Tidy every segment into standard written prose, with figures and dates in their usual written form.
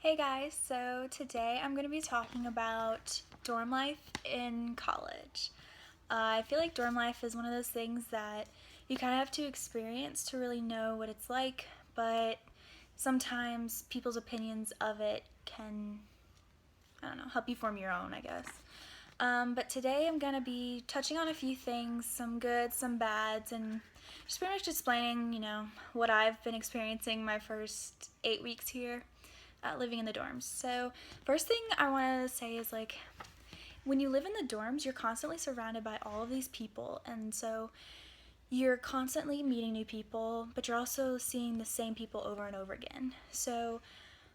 Hey guys, so today I'm going to be talking about dorm life in college. I feel like dorm life is one of those things that you kind of have to experience to really know what it's like, but sometimes people's opinions of it can, I don't know, help you form your own, I guess. But today I'm going to be touching on a few things, some good, some bads, and just pretty much explaining, what I've been experiencing my first 8 weeks here living in the dorms. So first thing I want to say is when you live in the dorms, you're constantly surrounded by all of these people, and so you're constantly meeting new people, but you're also seeing the same people over and over again. So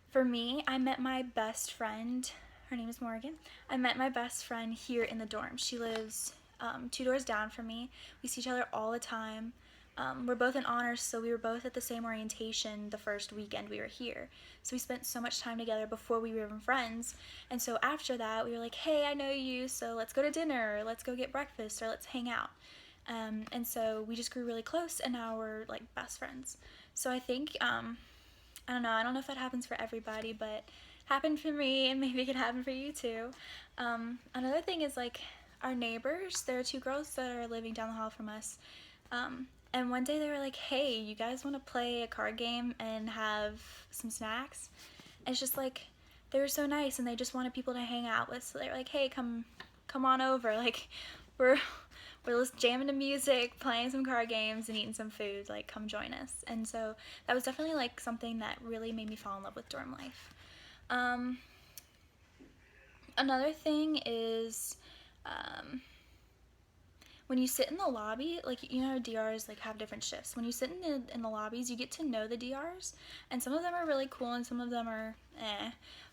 for me, I met my best friend. Her name is Morgan. I met my best friend here in the dorm. She lives 2 doors down from me. We see each other all the time. We're both in honors, so we were both at the same orientation the first weekend we were here. So we spent so much time together before we were even friends. And so after that, we were like, hey, I know you, so let's go to dinner, or let's go get breakfast, or let's hang out. And so we just grew really close, and now we're like best friends. So I think, I don't know if that happens for everybody, but happened for me, and maybe it could happen for you too. Another thing is our neighbors. There are two girls that are living down the hall from us. And one day they were like, hey, you guys want to play a card game and have some snacks? And it's just like, they were so nice, and they just wanted people to hang out with. So they were like, hey, come on over. We're just jamming to music, playing some card games, and eating some food. Come join us. And so that was definitely something that really made me fall in love with dorm life. Another thing is, when you sit in the lobby, DRs have different shifts. When you sit in the lobbies, you get to know the DRs, and some of them are really cool and some of them are eh.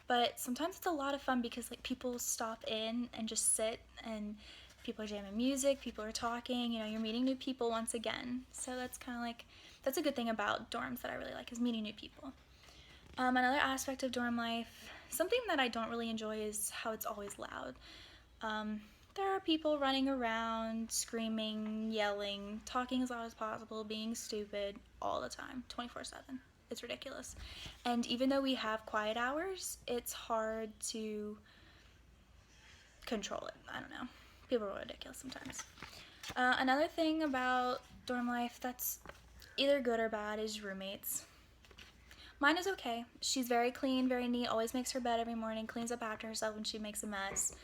But sometimes it's a lot of fun because people stop in and just sit, and people are jamming music, people are talking, you're meeting new people once again. So that's kind of that's a good thing about dorms that I really like, is meeting new people. Another aspect of dorm life, something that I don't really enjoy, is how it's always loud. There are people running around, screaming, yelling, talking as loud as possible, being stupid all the time, 24/7. It's ridiculous. And even though we have quiet hours, it's hard to control it. I don't know. People are ridiculous sometimes. Another thing about dorm life that's either good or bad is roommates. Mine is okay. She's very clean, very neat, always makes her bed every morning, cleans up after herself when she makes a mess.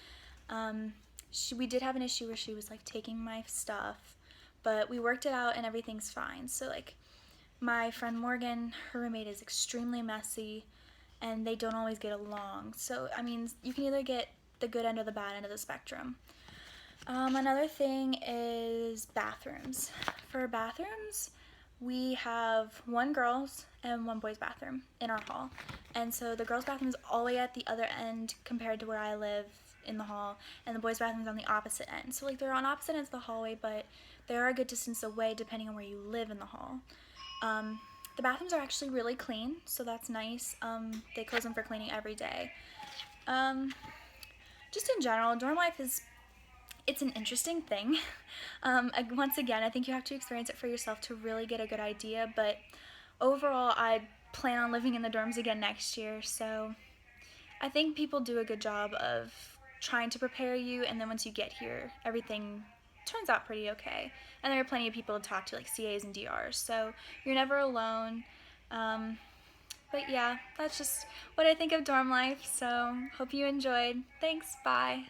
We did have an issue where she was taking my stuff, but we worked it out and everything's fine. So my friend Morgan, her roommate, is extremely messy, and they don't always get along. So you can either get the good end or the bad end of the spectrum. Another thing is bathrooms. For bathrooms, we have one girls and one boys bathroom in our hall, and so the girls bathroom is all the way at the other end compared to where I live in the hall, and the boys bathroom is on the opposite end. So they're on opposite ends of the hallway, but they are a good distance away depending on where you live in the hall. The bathrooms are actually really clean, so that's nice. They close them for cleaning every day. Just in general, dorm life it's an interesting thing. Once again, I think you have to experience it for yourself to really get a good idea, but overall, I plan on living in the dorms again next year, so I think people do a good job of trying to prepare you, and then once you get here, everything turns out pretty okay. And there are plenty of people to talk to, like CAs and DRs, so you're never alone. But yeah, that's just what I think of dorm life, so hope you enjoyed. Thanks, bye.